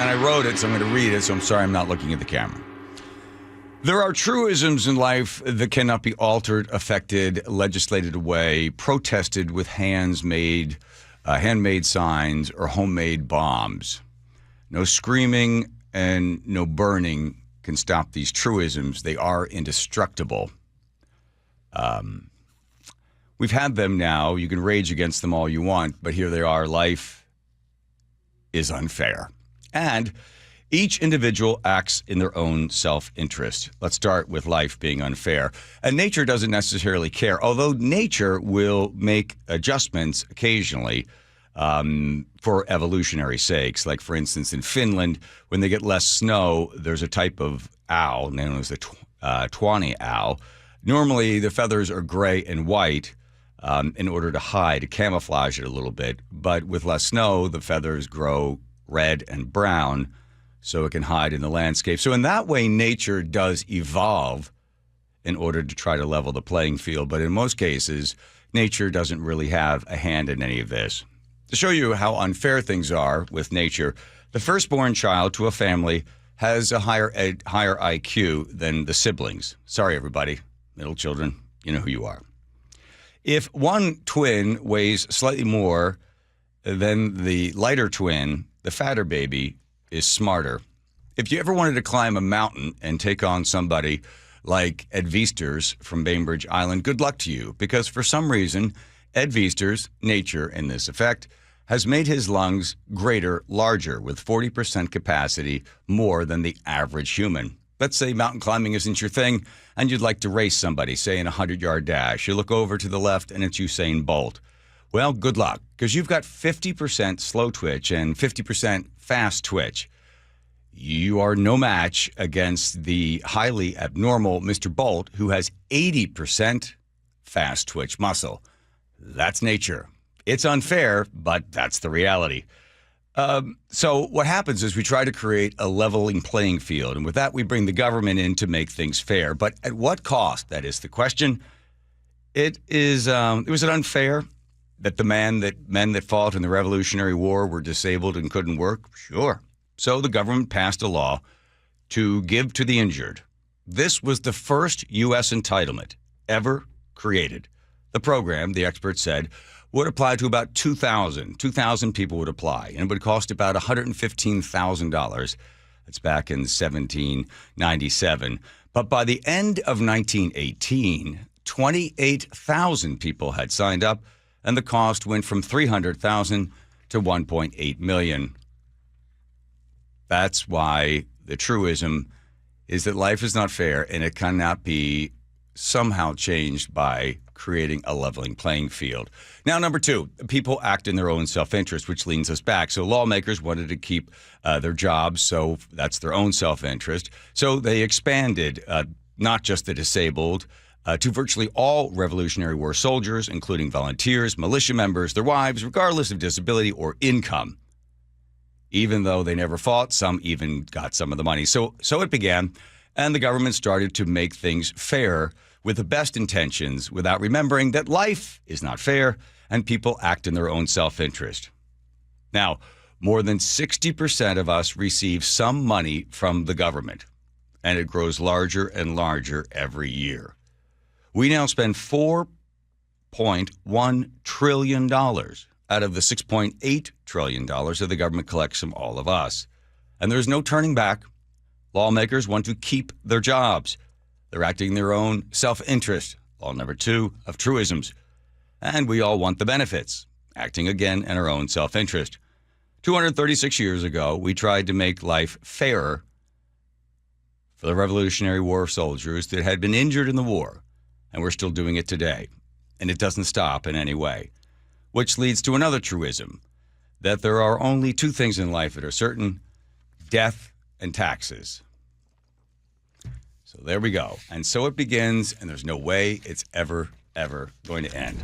and I wrote it, so I'm going to read it, so I'm sorry I'm not looking at the camera. There are truisms in life that cannot be altered, affected, legislated away, protested with handmade signs or homemade bombs. No screaming and no burning can stop these truisms. They are indestructible. We've had them now. You can rage against them all you want, but here they are. Life is unfair. And each individual acts in their own self-interest. Let's start with life being unfair. And nature doesn't necessarily care, although nature will make adjustments occasionally for evolutionary sakes. Like, for instance, in Finland, when they get less snow, there's a type of owl known as the tawny owl. Normally, the feathers are gray and white in order to hide, to camouflage it a little bit. But with less snow, the feathers grow red and brown, so it can hide in the landscape. So in that way, nature does evolve in order to try to level the playing field. But in most cases, nature doesn't really have a hand in any of this. To show you how unfair things are with nature, the firstborn child to a family has a higher IQ than the siblings. Sorry, everybody. Middle children, you know who you are. If one twin weighs slightly more than the lighter twin, the fatter baby is smarter. If you ever wanted to climb a mountain and take on somebody like Ed Viesturs from Bainbridge Island, good luck to you, because for some reason, Ed Viesturs, nature in this effect, has made his lungs greater, larger, with 40% capacity more than the average human. Let's say mountain climbing isn't your thing and you'd like to race somebody, say in a 100-yard dash. You look over to the left and it's Usain Bolt. Well, good luck, because you've got 50% slow twitch and 50% fast twitch. You are no match against the highly abnormal Mr. Bolt, who has 80% fast twitch muscle. That's nature. It's unfair, but that's the reality. So what happens is we try to create a leveling playing field, and with that we bring the government in to make things fair. But at what cost? That is the question. Was it unfair that the men that fought in the Revolutionary War were disabled and couldn't work? Sure. So the government passed a law to give to the injured. This was the first U.S. entitlement ever created. The program, the experts said, would apply to about 2,000. 2,000 people would apply, and it would cost about $115,000. That's back in 1797. But by the end of 1918, 28,000 people had signed up, and the cost went from $300,000 to $1.8 million. That's why the truism is that life is not fair, and it cannot be somehow changed by creating a leveling playing field. Now, number two, people act in their own self-interest, which leads us back. So lawmakers wanted to keep their jobs, so that's their own self-interest. So they expanded not just the disabled to virtually all Revolutionary War soldiers, including volunteers, militia members, their wives, regardless of disability or income. Even though they never fought, some even got some of the money. So it began, and the government started to make things fair with the best intentions, without remembering that life is not fair and people act in their own self-interest. Now, more than 60% of us receive some money from the government, and it grows larger and larger every year. We now spend $4.1 trillion out of the $6.8 trillion that the government collects from all of us. And there's no turning back. Lawmakers want to keep their jobs. They're acting in their own self-interest, law number two of truisms. And we all want the benefits, acting again in our own self-interest. 236 years ago, we tried to make life fairer for the Revolutionary War soldiers that had been injured in the war, and we're still doing it today. And it doesn't stop in any way, which leads to another truism, that there are only two things in life that are certain: death and taxes. So there we go. And so it begins, and there's no way it's ever going to end.